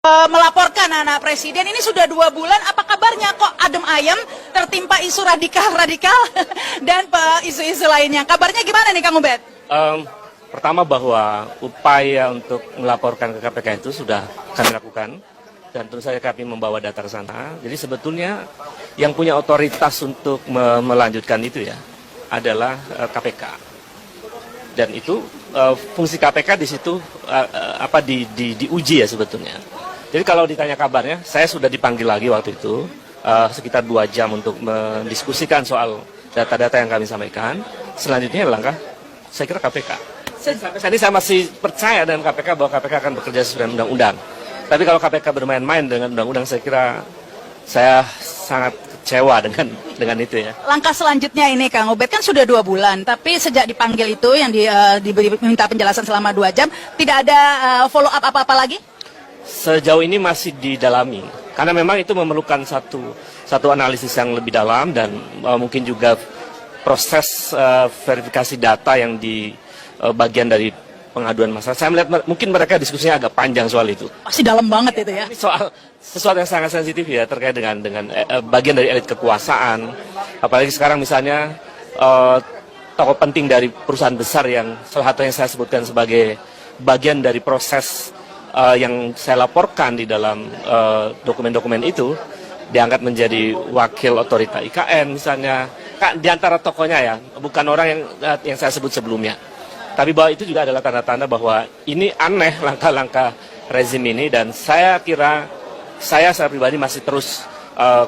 Melaporkan anak presiden ini sudah 2 bulan, apa kabarnya kok adem ayem tertimpa isu radikal dan isu-isu lainnya, kabarnya gimana nih Kang Ubed? Pertama bahwa upaya untuk melaporkan ke KPK itu sudah kami lakukan dan tentu saja kami membawa data ke sana. Jadi sebetulnya yang punya otoritas untuk melanjutkan itu ya adalah KPK. Dan itu fungsi KPK di situ diuji ya sebetulnya. Jadi kalau ditanya kabarnya, saya sudah dipanggil lagi waktu itu sekitar 2 jam untuk mendiskusikan soal data-data yang kami sampaikan. Selanjutnya langkah saya kira KPK. Sampai saat ini saya masih percaya dengan KPK bahwa KPK akan bekerja sesuai undang-undang. Tapi kalau KPK bermain-main dengan undang-undang, saya kira saya sangat kecewa dengan itu ya. Langkah selanjutnya ini Kang Ubed kan sudah 2 bulan, tapi sejak dipanggil itu yang diminta penjelasan selama 2 jam, tidak ada follow up apa-apa lagi? Sejauh ini masih didalami, karena memang itu memerlukan satu analisis yang lebih dalam dan mungkin juga proses verifikasi data yang di bagian dari pengaduan masyarakat. Saya melihat mungkin mereka diskusinya agak panjang soal itu. Pasti dalam banget itu ya. Soal sesuatu yang sangat sensitif ya terkait dengan bagian dari elit kekuasaan. Apalagi sekarang misalnya tokoh penting dari perusahaan besar yang salah satu yang saya sebutkan sebagai bagian dari proses yang saya laporkan di dalam dokumen-dokumen itu diangkat menjadi wakil otorita IKN misalnya. Di antara tokohnya ya, bukan orang yang saya sebut sebelumnya. Tapi bahwa itu juga adalah tanda-tanda bahwa ini aneh langkah-langkah rezim ini dan saya kira saya pribadi masih terus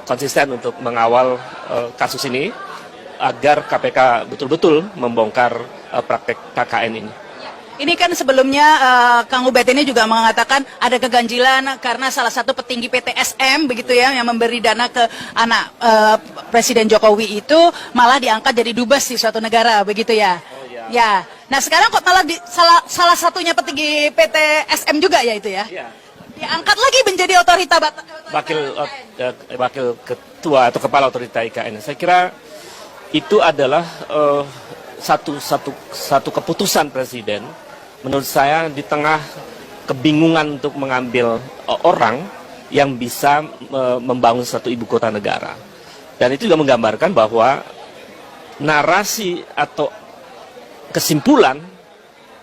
konsisten untuk mengawal kasus ini agar KPK betul-betul membongkar praktek KKN ini. Ini kan sebelumnya Kang Ubed ini juga mengatakan ada keganjilan karena salah satu petinggi PTSM begitu ya yang memberi dana ke anak Presiden Jokowi itu malah diangkat jadi dubes di suatu negara begitu ya. Oh, iya. Ya. Nah sekarang kok malah salah satunya petinggi PTSM juga ya itu ya. Iya. Diangkat lagi menjadi otorita wakil ketua atau kepala otorita IKN. Saya kira itu adalah satu keputusan presiden. Menurut saya di tengah kebingungan untuk mengambil orang yang bisa membangun satu ibu kota negara. Dan itu juga menggambarkan bahwa narasi atau kesimpulan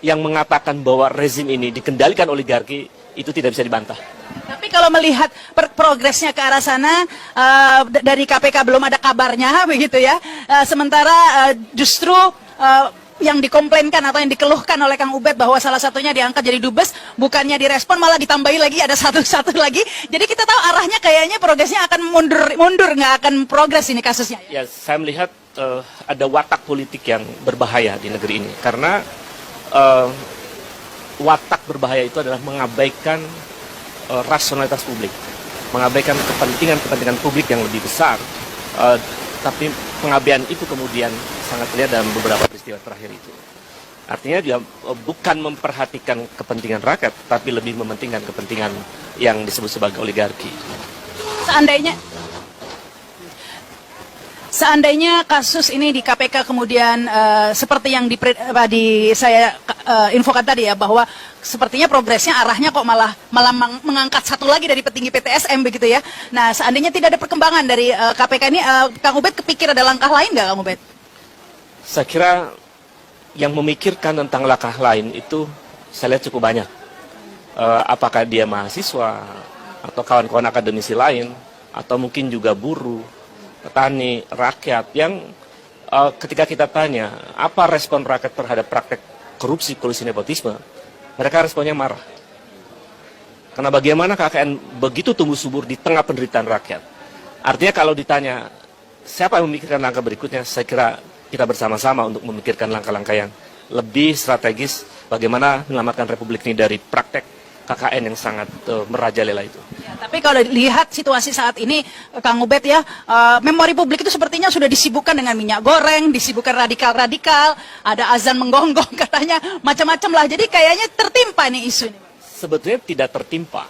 yang mengatakan bahwa rezim ini dikendalikan oligarki itu tidak bisa dibantah. Tapi kalau melihat progresnya ke arah sana, dari KPK belum ada kabarnya begitu ya. Sementara justru yang dikomplainkan atau yang dikeluhkan oleh Kang Ubed bahwa salah satunya diangkat jadi dubes, bukannya direspon malah ditambahi lagi ada satu lagi. Jadi kita tahu arahnya kayaknya progresnya akan mundur nggak akan progres ini kasusnya. Ya, saya melihat ada watak politik yang berbahaya di negeri ini karena watak berbahaya itu adalah mengabaikan rasionalitas publik, mengabaikan kepentingan publik yang lebih besar. Tapi pengabaian itu kemudian sangat terlihat dalam beberapa peristiwa terakhir itu. Artinya dia bukan memperhatikan kepentingan rakyat, tapi lebih mementingkan kepentingan yang disebut sebagai oligarki. Seandainya kasus ini di KPK kemudian seperti yang saya infokan tadi ya, bahwa sepertinya progresnya arahnya kok malah mengangkat satu lagi dari petinggi PTSM begitu ya. Nah seandainya tidak ada perkembangan dari KPK ini, Kang Ubed kepikir ada langkah lain nggak Kang Ubed? Saya kira yang memikirkan tentang langkah lain itu saya lihat cukup banyak. Apakah dia mahasiswa atau kawan-kawan akademisi lain atau mungkin juga buruh, petani, rakyat yang ketika kita tanya apa respon rakyat terhadap praktek korupsi, kolusi, nepotisme, mereka responnya marah. Karena bagaimana KKN begitu tumbuh subur di tengah penderitaan rakyat. Artinya kalau ditanya siapa yang memikirkan langkah berikutnya, saya kira kita bersama-sama untuk memikirkan langkah-langkah yang lebih strategis bagaimana menyelamatkan Republik ini dari praktek KKN yang sangat merajalela itu. Ya, tapi kalau lihat situasi saat ini, Kang Ubed ya, memori publik itu sepertinya sudah disibukkan dengan minyak goreng, disibukkan radikal-radikal, ada azan menggonggong katanya, macam-macam lah. Jadi kayaknya tertimpa ini isu ini. Sebetulnya tidak tertimpa.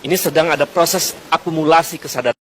Ini sedang ada proses akumulasi kesadaran.